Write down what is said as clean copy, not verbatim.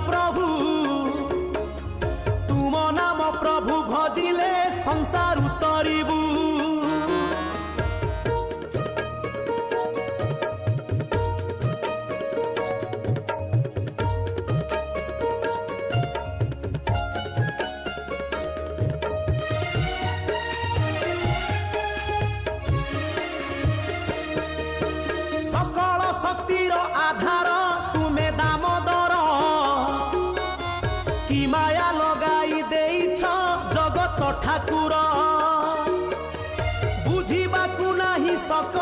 प्रभु तुम नाम प्रभु भजिले संसार उतरिबू। सकल शक्तिर आधार तुमे दामोदर कि माया लगाई देइछ जगत ठाकुर बुझिबाकु नाही सक